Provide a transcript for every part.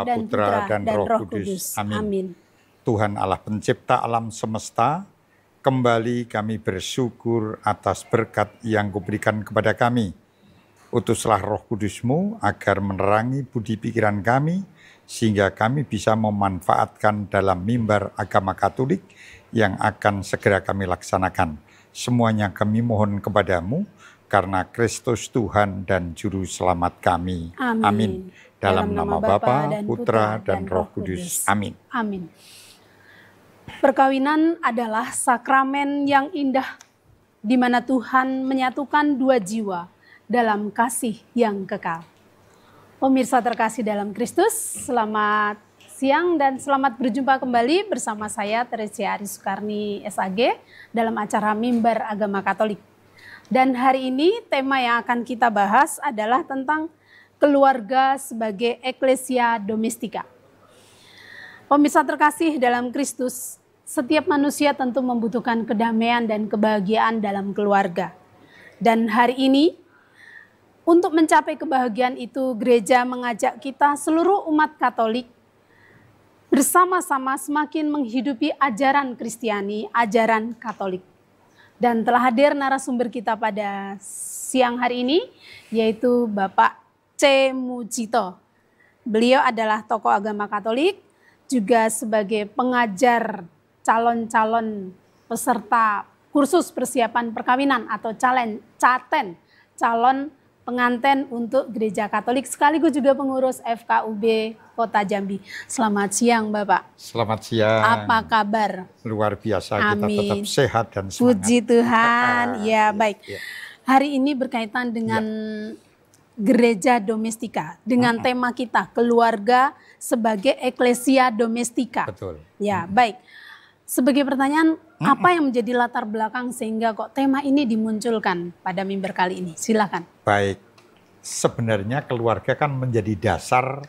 Bapa, Putra, dan Roh Kudus. Amin. Tuhan Allah pencipta alam semesta, kembali kami bersyukur atas berkat yang Kau-berikan kepada kami. Utuslah Roh Kudus-Mu agar menerangi budi pikiran kami, sehingga kami bisa memanfaatkan dalam mimbar agama Katolik yang akan segera kami laksanakan. Semuanya kami mohon kepada-Mu, karena Kristus Tuhan dan Juru Selamat kami. Amin. Dalam nama Bapa, Putra, dan Roh Kudus. Amin. Amin. Perkawinan adalah sakramen yang indah, di mana Tuhan menyatukan dua jiwa dalam kasih yang kekal. Pemirsa terkasih dalam Kristus, selamat siang dan selamat berjumpa kembali bersama saya Teresia Arisukarni SAG dalam acara Mimbar Agama Katolik. Dan hari ini tema yang akan kita bahas adalah tentang keluarga sebagai Ecclesia Domestica. Pemirsa terkasih dalam Kristus, setiap manusia tentu membutuhkan kedamaian dan kebahagiaan dalam keluarga. Dan hari ini, untuk mencapai kebahagiaan itu, gereja mengajak kita seluruh umat Katolik bersama-sama semakin menghidupi ajaran Kristiani, ajaran Katolik. Dan telah hadir narasumber kita pada siang hari ini, yaitu Bapak C. Mujito. Beliau adalah tokoh agama Katolik, juga sebagai pengajar calon-calon peserta kursus persiapan perkawinan atau caten, calon pengantin untuk gereja Katolik, sekaligus juga pengurus FKUB Kota Jambi. Selamat siang Bapak. Selamat siang. Apa kabar? Luar biasa, kita tetap sehat dan semangat. Puji Tuhan. Ya, baik. Hari ini berkaitan dengan gereja domestika, dengan tema kita keluarga sebagai Ecclesia Domestica. Betul. Ya, baik. Sebagai pertanyaan, apa yang menjadi latar belakang sehingga kok tema ini dimunculkan pada mimbar kali ini? Silakan. Baik. Sebenarnya keluarga kan menjadi dasar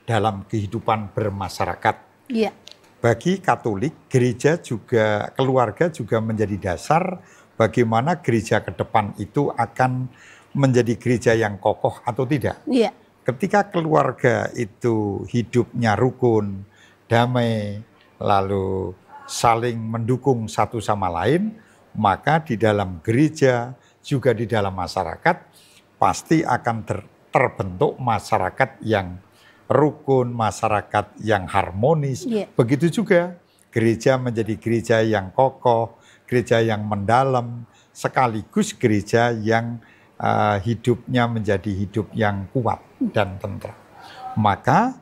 dalam kehidupan bermasyarakat. Iya. Bagi Katolik, keluarga juga menjadi dasar bagaimana gereja ke depan itu akan menjadi gereja yang kokoh atau tidak. Iya. Ketika keluarga itu hidupnya rukun, damai, lalu saling mendukung satu sama lain, maka di dalam gereja juga di dalam masyarakat pasti akan terbentuk masyarakat yang rukun, masyarakat yang harmonis. Yeah. Begitu juga gereja menjadi gereja yang kokoh, gereja yang mendalam, sekaligus gereja yang hidupnya menjadi hidup yang kuat dan tentram. Maka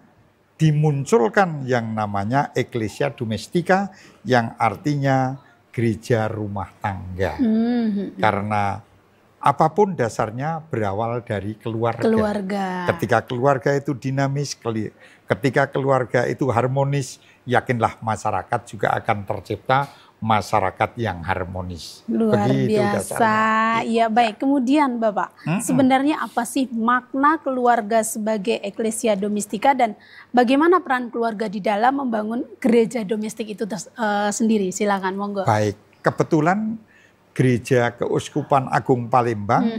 dimunculkan yang namanya Ecclesia Domestica, yang artinya gereja rumah tangga. Karena apapun dasarnya berawal dari keluarga. Ketika keluarga itu dinamis, ketika keluarga itu harmonis, yakinlah masyarakat juga akan tercipta masyarakat yang harmonis. Luar begitu biasa. Dasarnya. Ya, baik. Kemudian Bapak, sebenarnya apa sih makna keluarga sebagai Ecclesia Domestica dan bagaimana peran keluarga di dalam membangun gereja domestik itu sendiri? Silakan, monggo. Baik, kebetulan Gereja Keuskupan Agung Palembang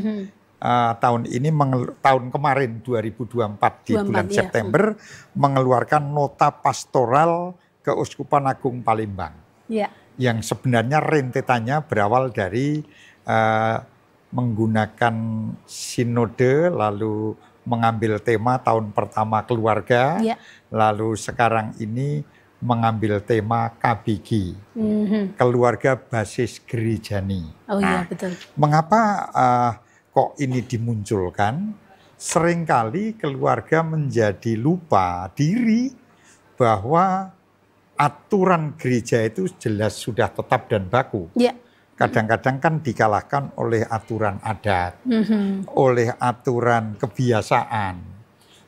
tahun kemarin 2024 di bulan September mengeluarkan nota pastoral Keuskupan Agung Palembang. Ya. Yang sebenarnya rentetannya berawal dari menggunakan sinode, lalu mengambil tema tahun pertama keluarga, lalu sekarang ini mengambil tema KBG, keluarga basis gerejani. Oh iya, betul. Mengapa kok ini dimunculkan? Seringkali keluarga menjadi lupa diri bahwa aturan gereja itu jelas sudah tetap dan baku. Yeah. Kadang-kadang kan dikalahkan oleh aturan adat, oleh aturan kebiasaan.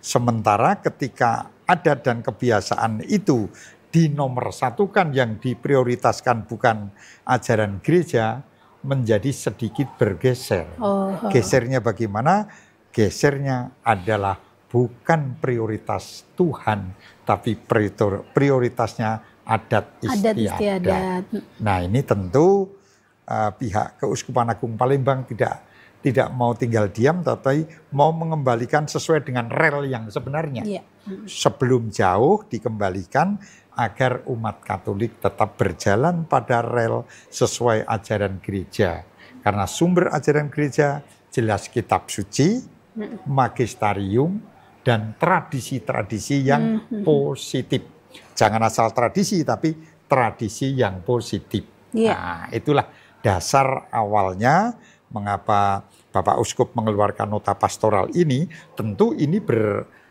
Sementara ketika adat dan kebiasaan itu dinomorsatukan, yang diprioritaskan bukan ajaran gereja, menjadi sedikit bergeser. Gesernya bagaimana? Gesernya adalah bukan prioritas Tuhan, tapi prioritasnya adat istiadat. Nah, ini tentu pihak Keuskupan Agung Palembang tidak tidak mau tinggal diam, tetapi mau mengembalikan sesuai dengan rel yang sebenarnya. Iya. Sebelum jauh dikembalikan agar umat Katolik tetap berjalan pada rel sesuai ajaran gereja. Karena sumber ajaran gereja jelas kitab suci, magisterium, dan tradisi-tradisi yang positif. Jangan asal tradisi, tapi tradisi yang positif. Iya. Nah, itulah dasar awalnya mengapa Bapak Uskup mengeluarkan nota pastoral ini. Tentu ini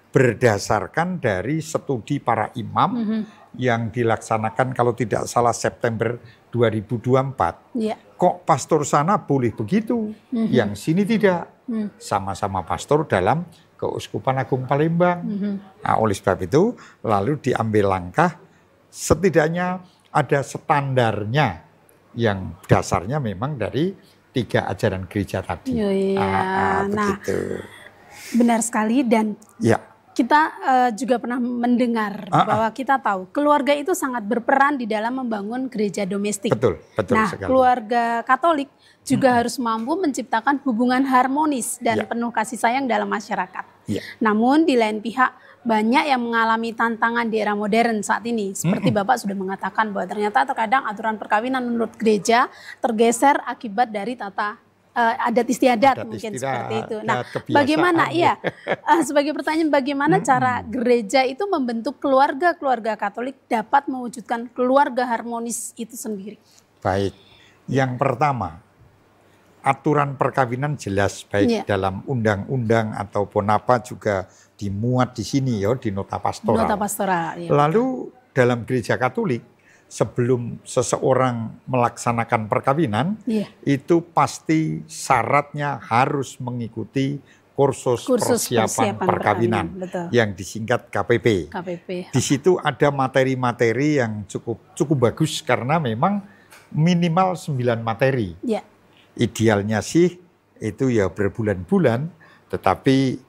berdasarkan dari studi para imam yang dilaksanakan kalau tidak salah September 2024. Iya. Kok pastor sana boleh begitu, yang sini tidak. Sama-sama pastor dalam Keuskupan Agung Palembang. Nah, oleh sebab itu lalu diambil langkah setidaknya ada standarnya yang dasarnya memang dari 3 ajaran gereja tadi. Nah, begitu. Benar sekali, dan Ya. kita juga pernah mendengar bahwa kita tahu keluarga itu sangat berperan di dalam membangun gereja domestik. Betul Nah, sekali. keluarga Katolik juga harus mampu menciptakan hubungan harmonis dan penuh kasih sayang dalam masyarakat. Ya. Namun di lain pihak banyak yang mengalami tantangan di era modern saat ini. Seperti Bapak sudah mengatakan bahwa ternyata terkadang aturan perkawinan menurut gereja tergeser akibat dari tata adat istiadat, mungkin seperti itu. Nah, bagaimana sebagai pertanyaan, bagaimana cara gereja itu membentuk keluarga Katolik dapat mewujudkan keluarga harmonis itu sendiri? Baik. Yang pertama, aturan perkawinan jelas baik dalam undang-undang ataupun apa juga dimuat di sini ya, di nota pastoral. Nota pastoral. Ya. Lalu dalam gereja Katolik sebelum seseorang melaksanakan perkawinan, itu pasti syaratnya harus mengikuti kursus persiapan perkawinan yang disingkat KPP. Di situ ada materi-materi yang cukup bagus karena memang minimal 9 materi. Idealnya sih itu ya berbulan-bulan, tetapi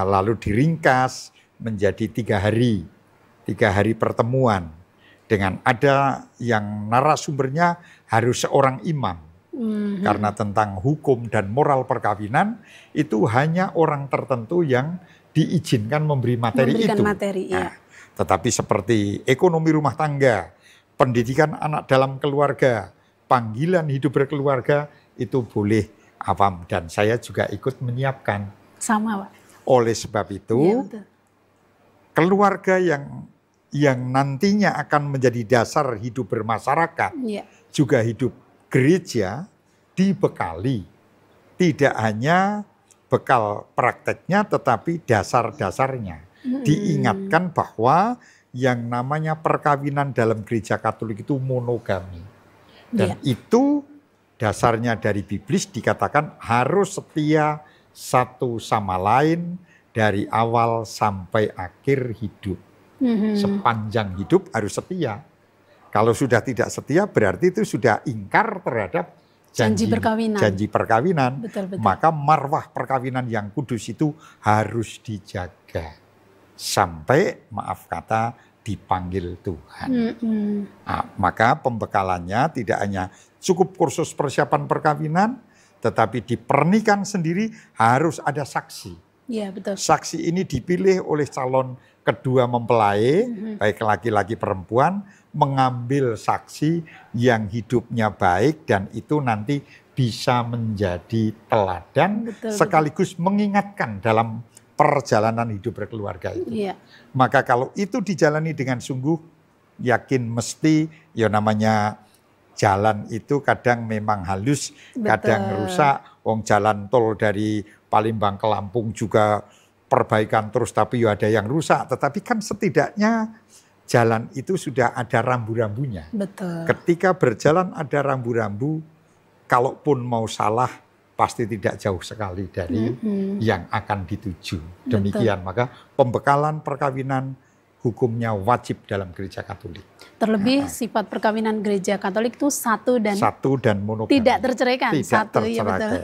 lalu diringkas menjadi 3 hari. 3 hari pertemuan. Dengan ada yang narasumbernya harus seorang imam. Karena tentang hukum dan moral perkawinan itu hanya orang tertentu yang diizinkan memberi materi itu. Tetapi seperti ekonomi rumah tangga, pendidikan anak dalam keluarga, panggilan hidup berkeluarga, itu boleh awam. Dan saya juga ikut menyiapkan. Sama, Pak. Oleh sebab itu, keluarga yang nantinya akan menjadi dasar hidup bermasyarakat, juga hidup gereja, dibekali. Tidak hanya bekal prakteknya, tetapi dasar-dasarnya. Diingatkan bahwa yang namanya perkawinan dalam gereja Katolik itu monogami. Dan itu dasarnya dari Biblis dikatakan harus setia satu sama lain dari awal sampai akhir hidup. Sepanjang hidup harus setia. Kalau sudah tidak setia berarti itu sudah ingkar terhadap janji perkawinan. Betul. Maka marwah perkawinan yang kudus itu harus dijaga. Sampai maaf kata dipanggil Tuhan. Nah, maka pembekalannya tidak hanya cukup kursus persiapan perkawinan, tetapi di pernikahan sendiri harus ada saksi. Saksi ini dipilih oleh calon kedua mempelai, baik laki-laki perempuan, mengambil saksi yang hidupnya baik dan itu nanti bisa menjadi teladan sekaligus mengingatkan dalam perjalanan hidup berkeluarga itu. Maka kalau itu dijalani dengan sungguh, yakin mesti ya namanya jalan itu kadang memang halus, kadang rusak. Wong jalan tol dari Palembang ke Lampung juga perbaikan terus tapi ya ada yang rusak. Tetapi kan setidaknya jalan itu sudah ada rambu-rambunya. Ketika berjalan ada rambu-rambu, kalaupun mau salah pasti tidak jauh sekali dari yang akan dituju. Demikian, maka pembekalan perkawinan hukumnya wajib dalam gereja Katolik. Terlebih sifat perkawinan gereja Katolik itu satu dan monogami. Tidak terceraikan. Tidak satu, terceraikan. Ya betul.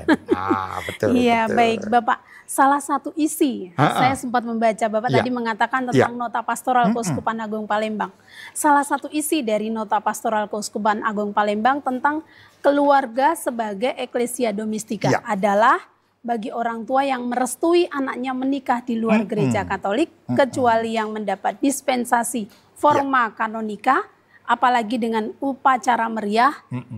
Betul. Iya, betul. baik Bapak. Salah satu isi, saya sempat membaca Bapak tadi mengatakan tentang nota pastoral Keuskupan Agung Palembang. Salah satu isi dari nota pastoral Keuskupan Agung Palembang tentang keluarga sebagai eklesia domestika adalah bagi orang tua yang merestui anaknya menikah di luar gereja Katolik, kecuali yang mendapat dispensasi forma kanonika, apalagi dengan upacara meriah,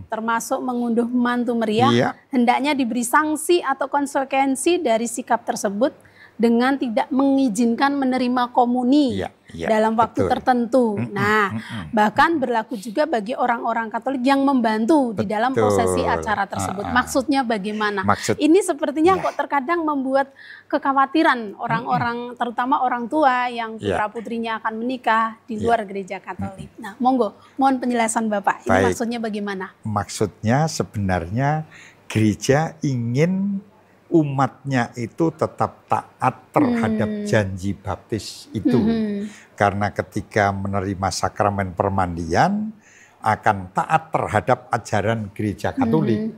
termasuk mengunduh mantu meriah, hendaknya diberi sanksi atau konsekuensi dari sikap tersebut dengan tidak mengizinkan menerima komuni dalam waktu tertentu. Nah, bahkan berlaku juga bagi orang-orang Katolik yang membantu di dalam prosesi acara tersebut. Maksudnya bagaimana? Ini sepertinya kok terkadang membuat kekhawatiran orang-orang, terutama orang tua yang putra-putrinya akan menikah di luar gereja Katolik. Nah, monggo, mohon penjelasan Bapak. Ini maksudnya bagaimana? Maksudnya sebenarnya gereja ingin umatnya itu tetap taat terhadap janji baptis itu. Karena ketika menerima sakramen permandian akan taat terhadap ajaran gereja Katolik.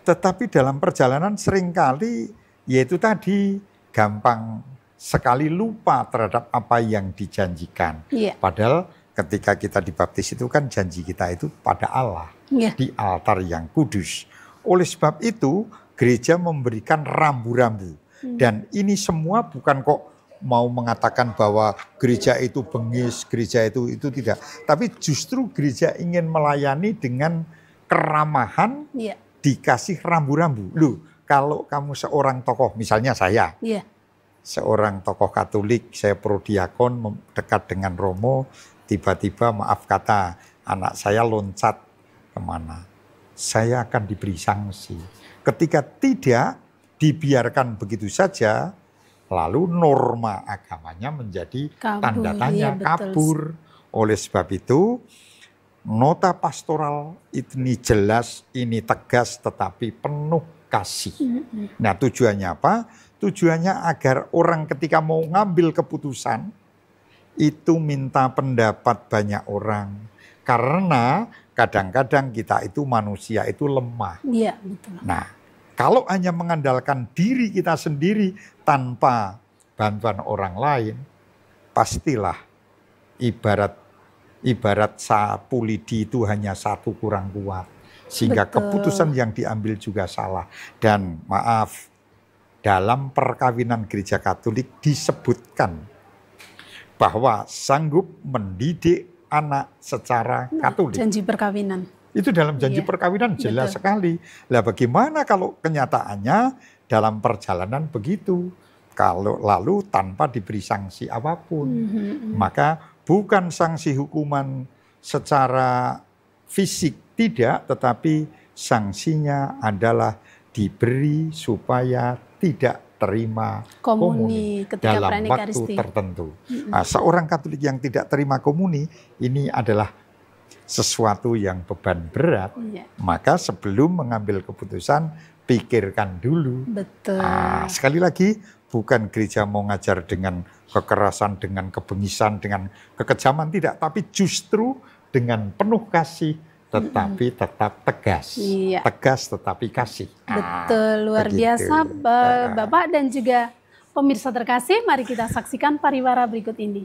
Tetapi dalam perjalanan seringkali yaitu tadi gampang sekali lupa terhadap apa yang dijanjikan. Padahal ketika kita dibaptis itu kan janji kita itu pada Allah. Di altar yang kudus. Oleh sebab itu gereja memberikan rambu-rambu. Dan ini semua bukan kok mau mengatakan bahwa gereja itu bengis, gereja itu tidak. Tapi justru gereja ingin melayani dengan keramahan, dikasih rambu-rambu. Loh, kalau kamu seorang tokoh, misalnya saya, seorang tokoh Katolik, saya prodiakon dekat dengan Romo, tiba-tiba maaf kata anak saya loncat kemana, saya akan diberi sanksi. Ketika tidak dibiarkan begitu saja, lalu norma agamanya menjadi tanda tanya, kabur. Oleh sebab itu, nota pastoral ini jelas, ini tegas, tetapi penuh kasih. Nah, tujuannya apa? Tujuannya agar orang ketika mau ngambil keputusan, itu minta pendapat banyak orang. Karena kadang-kadang kita itu manusia itu lemah. Betul. Nah, kalau hanya mengandalkan diri kita sendiri tanpa bantuan orang lain, pastilah ibarat sapu lidi itu hanya satu kurang kuat. Sehingga keputusan yang diambil juga salah. Dan maaf, dalam perkawinan gereja Katolik disebutkan bahwa sanggup mendidik anak secara Katolik. Janji perkawinan. Itu dalam janji perkawinan jelas sekali. Lah bagaimana kalau kenyataannya dalam perjalanan begitu? Kalau lalu tanpa diberi sanksi apapun. Maka bukan sanksi hukuman secara fisik tidak, tetapi sanksinya adalah diberi supaya tidak terima komuni dalam waktu tertentu. Nah, seorang Katolik yang tidak terima komuni ini adalah sesuatu yang beban berat. Maka sebelum mengambil keputusan pikirkan dulu. Betul. Nah, sekali lagi bukan gereja mau ngajar dengan kekerasan, dengan kebengisan, dengan kekejaman tidak, tapi justru dengan penuh kasih tetapi tetap tegas. Tegas tetapi kasih. Betul, luar biasa Bapak dan juga pemirsa terkasih, mari kita saksikan pariwara berikut ini.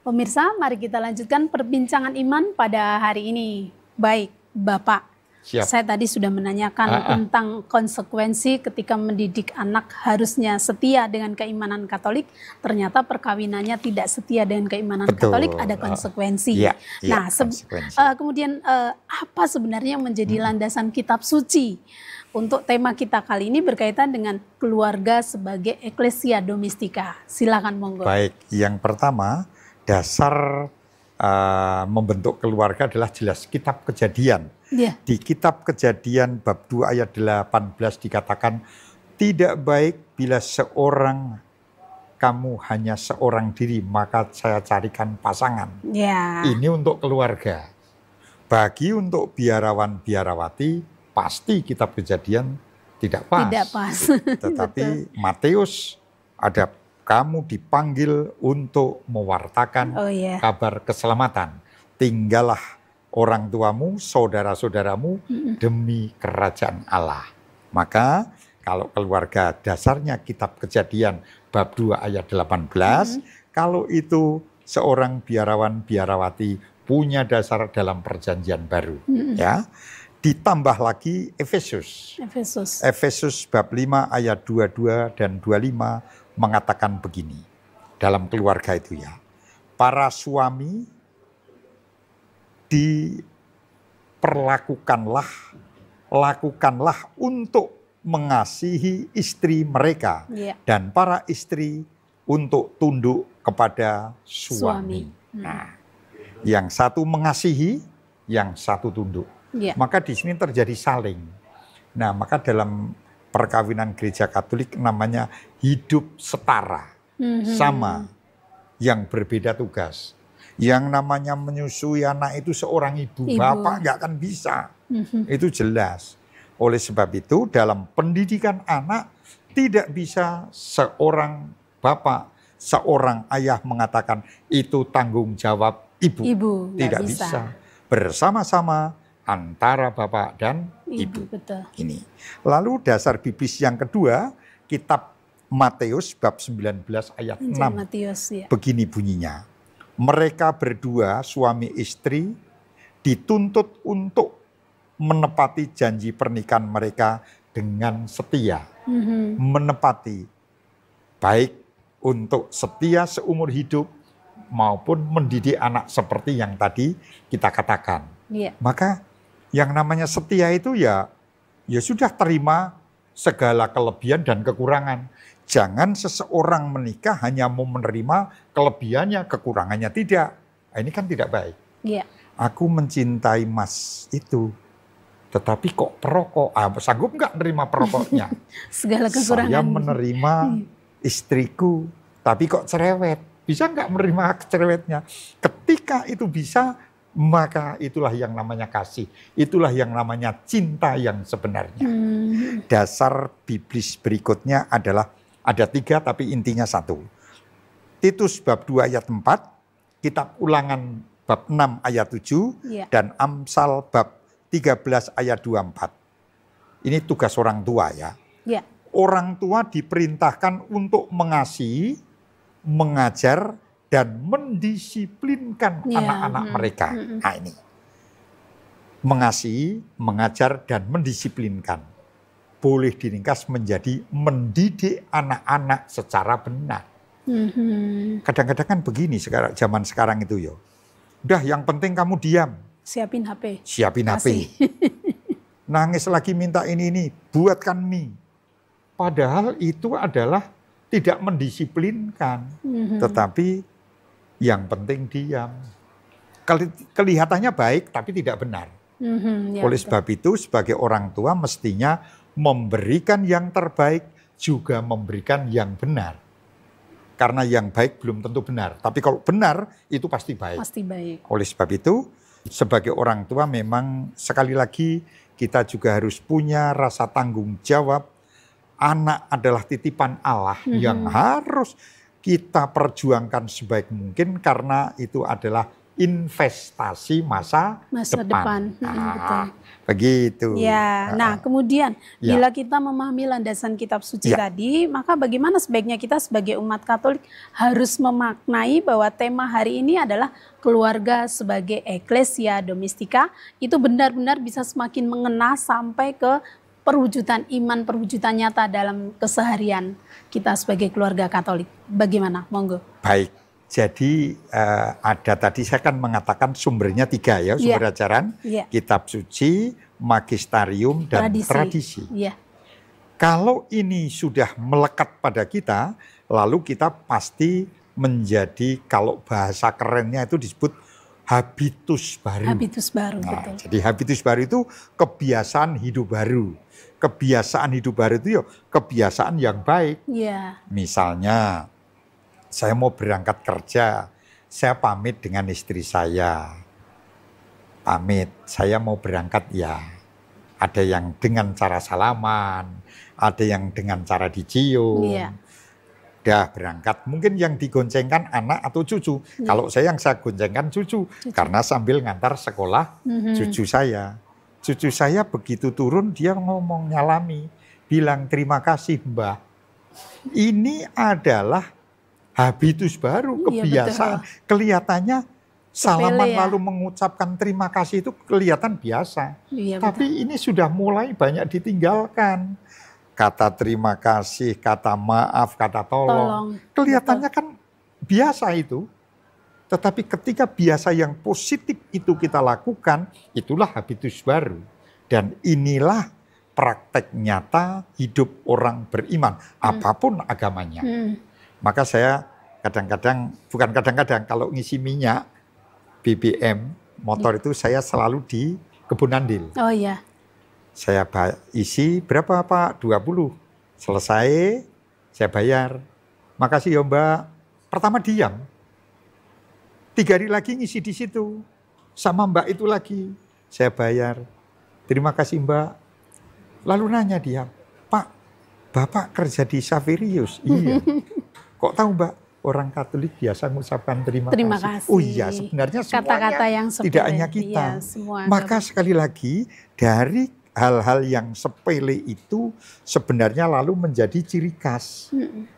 Pemirsa, mari kita lanjutkan perbincangan iman pada hari ini. Baik, Bapak. Siap. Saya tadi sudah menanyakan tentang konsekuensi ketika mendidik anak harusnya setia dengan keimanan Katolik. Ternyata perkawinannya tidak setia dengan keimanan Katolik, ada konsekuensi. Nah, kemudian apa sebenarnya yang menjadi landasan kitab suci? Untuk tema kita kali ini berkaitan dengan keluarga sebagai eklesia domestika. Silakan monggo. Baik, yang pertama dasar membentuk keluarga adalah jelas kitab Kejadian. Di kitab Kejadian bab 2 ayat 18 dikatakan tidak baik bila seorang kamu hanya seorang diri, maka saya carikan pasangan. Ya. Ini untuk keluarga. Bagi untuk biarawan-biarawati, pasti kitab Kejadian tidak pas. Tidak pas. Tetapi Matius, ada kamu dipanggil untuk mewartakan kabar keselamatan. Tinggallah orang tuamu, saudara-saudaramu demi kerajaan Allah. Maka kalau keluarga dasarnya kitab Kejadian bab 2 ayat 18, kalau itu seorang biarawan biarawati punya dasar dalam perjanjian baru, ya. Ditambah lagi Efesus. Efesus bab 5 ayat 22 dan 25 mengatakan begini. Dalam keluarga itu ya. Para suami lakukanlah untuk mengasihi istri mereka, dan para istri untuk tunduk kepada suami. Nah, yang satu mengasihi, yang satu tunduk. Maka di sini terjadi saling. Nah, maka dalam perkawinan gereja Katolik namanya hidup setara, sama, yang berbeda tugas. Yang namanya menyusui anak itu seorang ibu. Bapak nggak akan bisa. Itu jelas. Oleh sebab itu dalam pendidikan anak tidak bisa seorang bapak, seorang ayah mengatakan itu tanggung jawab ibu. Tidak bisa. Bersama-sama antara bapak dan ibu. Betul. Ini. Lalu dasar biblis yang kedua, kitab Matius bab 19 ayat 6. Matius, ya. Begini bunyinya. Mereka berdua suami istri dituntut untuk menepati janji pernikahan mereka dengan setia. Menepati, baik untuk setia seumur hidup maupun mendidik anak seperti yang tadi kita katakan. Maka yang namanya setia itu ya sudah terima segala kelebihan dan kekurangan. Jangan seseorang menikah hanya mau menerima kelebihannya, kekurangannya tidak. Nah, ini kan tidak baik. Aku mencintai Mas itu, tetapi kok perokok, sanggup nggak menerima perokoknya? Segala kekurangan. Saya menerima istriku, tapi kok cerewet. Bisa nggak menerima cerewetnya? Ketika itu bisa, maka itulah yang namanya kasih. Itulah yang namanya cinta yang sebenarnya. Dasar biblis berikutnya adalah, ada 3 tapi intinya 1. Titus bab 2 ayat 4, kitab Ulangan bab 6 ayat 7, dan Amsal bab 13 ayat 24. Ini tugas orang tua ya. Orang tua diperintahkan untuk mengasihi, mengajar, dan mendisiplinkan anak-anak mereka. Nah ini. Mengasihi, mengajar, dan mendisiplinkan. Boleh diringkas menjadi mendidik anak-anak secara benar. Kadang-kadang kan begini zaman sekarang itu ya. Udah yang penting kamu diam. Siapin HP. Siapin HP. Nangis lagi minta ini, buatkan mie. Padahal itu adalah tidak mendisiplinkan. Tetapi yang penting diam. Kelihatannya baik tapi tidak benar. Oleh sebab itu sebagai orang tua mestinya memberikan yang terbaik, juga memberikan yang benar. Karena yang baik belum tentu benar. Tapi kalau benar itu pasti baik. Pasti baik. Oleh sebab itu sebagai orang tua memang sekali lagi kita juga harus punya rasa tanggung jawab. Anak adalah titipan Allah yang harus kita perjuangkan sebaik mungkin karena itu adalah investasi masa depan. Betul. Begitu. Ya. Nah, kemudian bila kita memahami landasan kitab suci tadi, maka bagaimana sebaiknya kita sebagai umat Katolik harus memaknai bahwa tema hari ini adalah keluarga sebagai eklesia domestika, itu benar-benar bisa semakin mengena sampai ke perwujudan iman, perwujudan nyata dalam keseharian kita sebagai keluarga Katolik. Bagaimana? Monggo. Baik. Jadi ada tadi saya kan mengatakan sumbernya 3 ya, sumber ajaran, kitab suci, magisterium, dan tradisi. Kalau ini sudah melekat pada kita, lalu kita pasti menjadi, kalau bahasa kerennya itu disebut habitus baru. Habitus baru, betul. Jadi habitus baru itu kebiasaan hidup baru. Kebiasaan hidup baru itu ya kebiasaan yang baik. Misalnya saya mau berangkat kerja, saya pamit dengan istri saya. Pamit, saya mau berangkat ya. Ada yang dengan cara salaman, ada yang dengan cara dicium. Iya. Udah berangkat, mungkin yang digoncengkan anak atau cucu. Kalau saya goncengkan cucu, karena sambil ngantar sekolah cucu saya. Cucu saya begitu turun dia ngomong nyalami, bilang terima kasih Mbah. Ini adalah habitus baru, kebiasaan. Iya, kelihatannya salaman ya. lalu mengucapkan terima kasih itu kelihatan biasa. Iya, Tapi ini sudah mulai banyak ditinggalkan. Kata terima kasih, kata maaf, kata tolong. Kelihatannya kan biasa itu. Tetapi ketika biasa yang positif itu kita lakukan, itulah habitus baru. Dan inilah praktek nyata hidup orang beriman, apapun agamanya. Maka saya kadang-kadang, bukan kadang-kadang, kalau ngisi minyak BBM, motor itu saya selalu di Kebun Andil. Oh iya. Saya isi berapa Pak? 20. Selesai, saya bayar. Makasih ya Mbak. Pertama diam. 3 hari lagi ngisi di situ. Sama Mbak itu lagi. Saya bayar. Terima kasih Mbak. Lalu nanya dia, Pak, Bapak kerja di Saverius? Iya. Kok tahu Mbak? Orang Katolik biasa mengucapkan terima kasih. Oh iya, sebenarnya semuanya kata-kata yang tidak hanya kita. Iya, maka sekali lagi dari hal-hal yang sepele itu sebenarnya lalu menjadi ciri khas.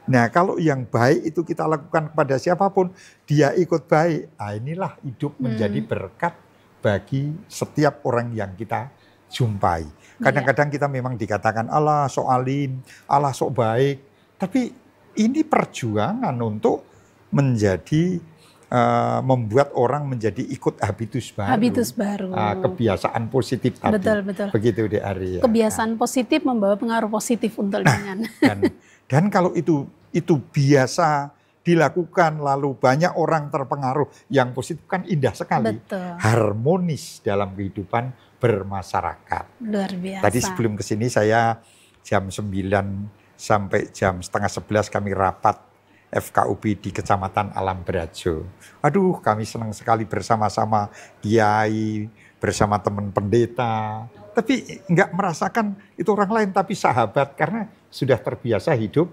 Nah kalau yang baik itu kita lakukan kepada siapapun, dia ikut baik. Nah, inilah hidup menjadi berkat bagi setiap orang yang kita jumpai. Kadang-kadang kita memang dikatakan Allah sok alim, Allah sok baik. Tapi ini perjuangan untuk menjadi membuat orang menjadi ikut habitus baru. Habitus baru. Kebiasaan positif tadi. Betul. Begitu Dek Ari. Ya. Kebiasaan positif membawa pengaruh positif untuk lingkungan. Dan kalau itu biasa dilakukan lalu banyak orang terpengaruh yang positif kan indah sekali. Betul. Harmonis dalam kehidupan bermasyarakat. Luar biasa. Tadi sebelum kesini saya jam 9 sampai jam setengah 11 kami rapat FKUB di Kecamatan Alam Berajo. Aduh, kami senang sekali bersama-sama kiai, bersama teman pendeta. Tapi enggak merasakan itu orang lain, tapi sahabat karena sudah terbiasa hidup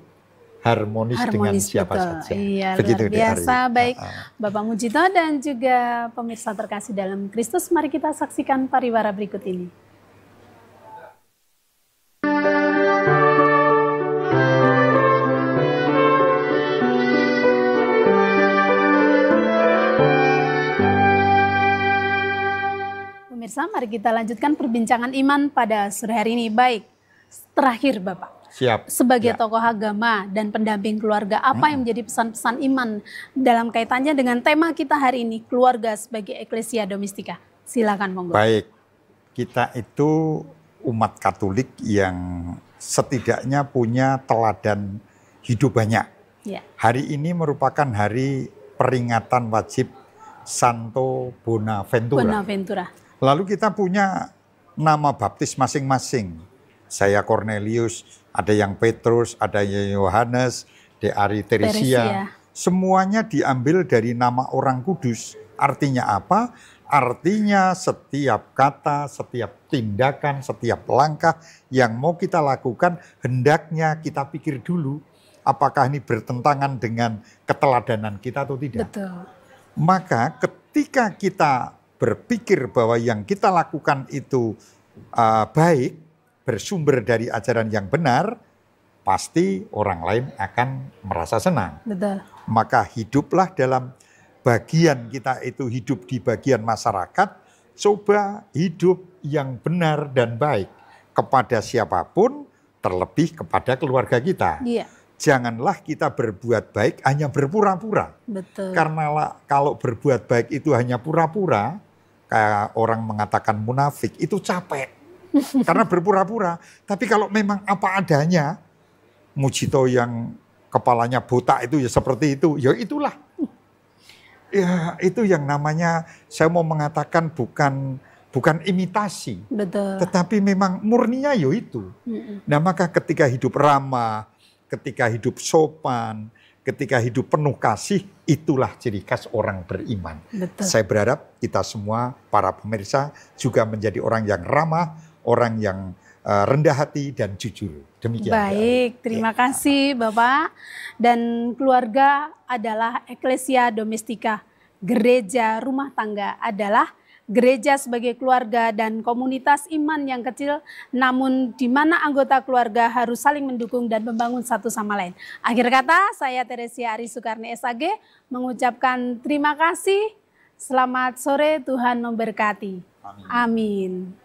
harmonis dengan siapa saja. Iya, begitu luar biasa. Baik, Bapak Mujito dan juga pemirsa terkasih dalam Kristus, mari kita saksikan pariwara berikut ini. Pemirsa, mari kita lanjutkan perbincangan iman pada sore hari ini. Baik, terakhir Bapak. Siap. Sebagai tokoh agama dan pendamping keluarga, apa yang menjadi pesan-pesan iman dalam kaitannya dengan tema kita hari ini, keluarga sebagai Ecclesia Domestika? Silakan monggo. Baik, kita itu umat Katolik yang setidaknya punya teladan hidup banyak. Ya. Hari ini merupakan hari peringatan wajib Santo Bonaventura. Bonaventura. Lalu kita punya nama baptis masing-masing. Saya Cornelius, ada yang Petrus, ada yang Yohanes, Dek Ari Teresia. Semuanya diambil dari nama orang kudus. Artinya apa? Artinya setiap kata, setiap tindakan, setiap langkah yang mau kita lakukan, hendaknya kita pikir dulu apakah ini bertentangan dengan keteladanan kita atau tidak. Betul. Maka ketika kita berpikir bahwa yang kita lakukan itu baik, bersumber dari ajaran yang benar, pasti orang lain akan merasa senang. Betul. Maka hiduplah dalam bagian kita itu hidup di bagian masyarakat, coba hidup yang benar dan baik kepada siapapun, terlebih kepada keluarga kita. Iya. Janganlah kita berbuat baik hanya berpura-pura. Betul. Karena kalau berbuat baik itu hanya pura-pura, kayak orang mengatakan munafik, itu capek. Karena berpura-pura. Tapi kalau memang apa adanya, Mujito yang kepalanya botak itu ya seperti itu, ya itulah. Ya itu yang namanya, saya mau mengatakan bukan imitasi. Betul. Tetapi memang murninya ya itu. Nah maka ketika hidup ramah, ketika hidup sopan, ketika hidup penuh kasih, itulah ciri khas orang beriman. Betul. Saya berharap kita semua, para pemirsa, juga menjadi orang yang ramah, orang yang rendah hati dan jujur. Demikian. Baik, terima kasih Bapak. Dan keluarga adalah Ecclesia Domestica. Gereja rumah tangga adalah gereja sebagai keluarga dan komunitas iman yang kecil, namun di mana anggota keluarga harus saling mendukung dan membangun satu sama lain. Akhir kata, saya Teresia Ari Sukarni SAG mengucapkan terima kasih. Selamat sore, Tuhan memberkati. Amin. Amin.